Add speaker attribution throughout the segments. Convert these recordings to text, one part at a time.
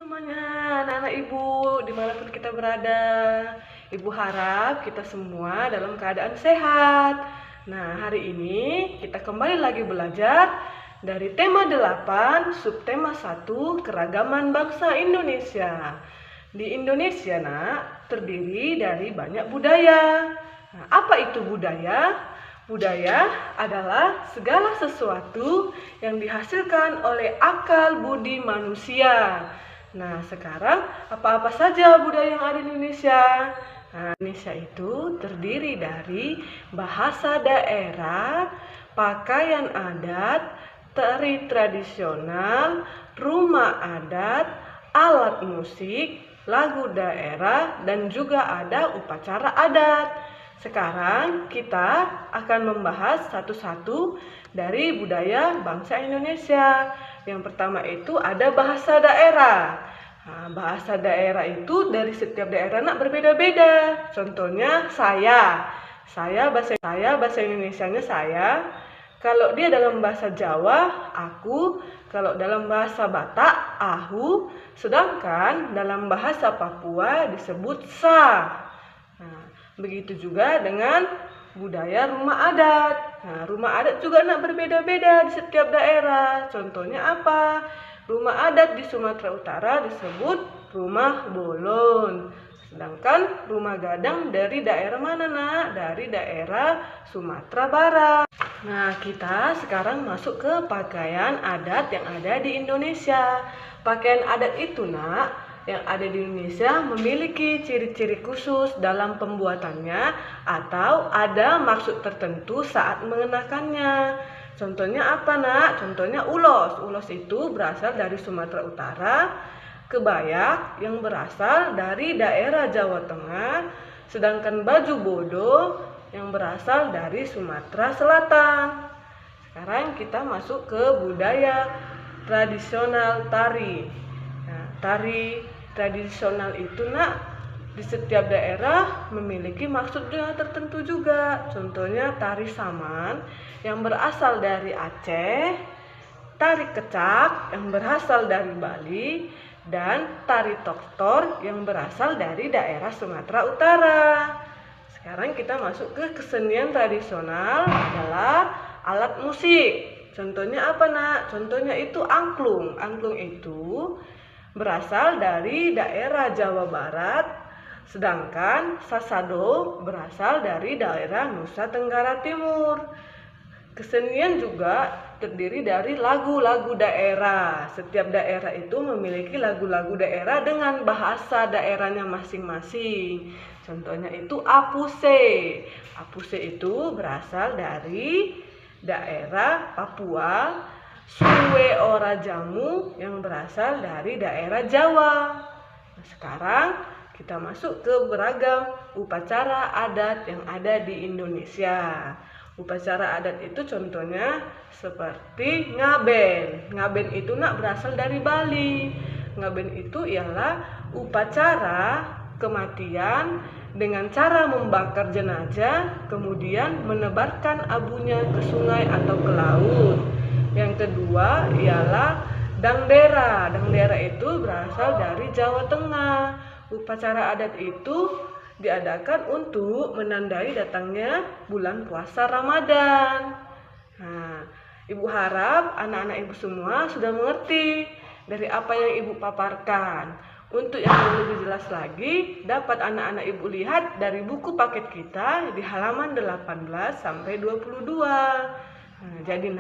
Speaker 1: Semuanya, anak-anak ibu, dimanapun kita berada, ibu harap kita semua dalam keadaan sehat. Nah, hari ini kita kembali lagi belajar dari tema 8, subtema 1, keragaman bangsa Indonesia. Di Indonesia, terdiri dari banyak budaya. Nah, apa itu budaya? Budaya adalah segala sesuatu yang dihasilkan oleh akal budi manusia. Nah, sekarang apa-apa saja budaya yang ada di Indonesia? Nah, Indonesia itu terdiri dari bahasa daerah, pakaian adat, tari tradisional, rumah adat, alat musik, lagu daerah, dan juga ada upacara adat. Sekarang kita akan membahas satu-satu dari budaya bangsa Indonesia. Yang pertama itu ada bahasa daerah. Nah, bahasa daerah itu dari setiap daerah berbeda-beda. Contohnya bahasa Indonesianya saya. Kalau dia dalam bahasa Jawa, aku. Kalau dalam bahasa Batak, ahu. Sedangkan dalam bahasa Papua disebut sa. Nah, begitu juga dengan budaya rumah adat. Nah, rumah adat juga berbeda-beda di setiap daerah. Contohnya apa? Rumah adat di Sumatera Utara disebut rumah bolon. Sedangkan rumah gadang dari daerah mana, Dari daerah Sumatera Barat. Nah, kita sekarang masuk ke pakaian adat yang ada di Indonesia. Pakaian adat itu, yang ada di Indonesia memiliki ciri-ciri khusus dalam pembuatannya atau ada maksud tertentu saat mengenakannya. Contohnya apa, Contohnya ulos. Ulos itu berasal dari Sumatera Utara, kebaya yang berasal dari daerah Jawa Tengah, sedangkan baju bodo yang berasal dari Sumatera Selatan. Sekarang kita masuk ke budaya tradisional tari. Nah, tari tradisional itu, di setiap daerah memiliki maksudnya tertentu juga. Contohnya tari saman yang berasal dari Aceh, tari kecak yang berasal dari Bali, dan tari toktor yang berasal dari daerah Sumatera Utara. Sekarang kita masuk ke kesenian tradisional adalah alat musik. Contohnya apa, Contohnya itu angklung. Angklung itu berasal dari daerah Jawa Barat, sedangkan sasado berasal dari daerah Nusa Tenggara Timur. Kesenian juga terdiri dari lagu-lagu daerah. Setiap daerah itu memiliki lagu-lagu daerah dengan bahasa daerahnya masing-masing. Contohnya itu apuse. Apuse itu berasal dari daerah Papua. Suwe ora jamu yang berasal dari daerah Jawa. Nah, sekarang kita masuk ke beragam upacara adat yang ada di Indonesia. Upacara adat itu contohnya seperti ngaben. Ngaben itu berasal dari Bali. Ngaben itu ialah upacara kematian dengan cara membakar jenazah, kemudian menebarkan abunya ke sungai atau ke laut. Yang kedua ialah dangdera. Dangdera itu berasal dari Jawa Tengah. Upacara adat itu diadakan untuk menandai datangnya bulan puasa Ramadan. Nah, ibu harap anak-anak ibu semua sudah mengerti dari apa yang ibu paparkan. Untuk yang lebih jelas lagi, dapat anak-anak ibu lihat dari buku paket kita di halaman 18 sampai 22. Nah, jadi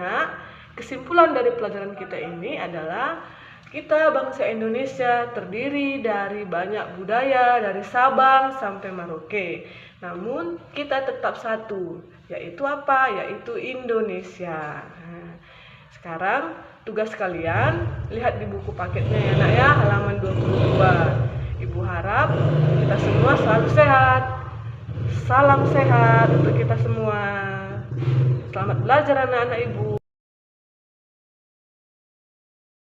Speaker 1: kesimpulan dari pelajaran kita ini adalah kita bangsa Indonesia terdiri dari banyak budaya dari Sabang sampai Merauke. Namun kita tetap satu, yaitu apa? Yaitu Indonesia. Nah, sekarang tugas kalian lihat di buku paketnya ya, halaman 22. Ibu harap kita semua selalu sehat. Salam sehat untuk kita semua. Selamat belajar anak-anak ibu.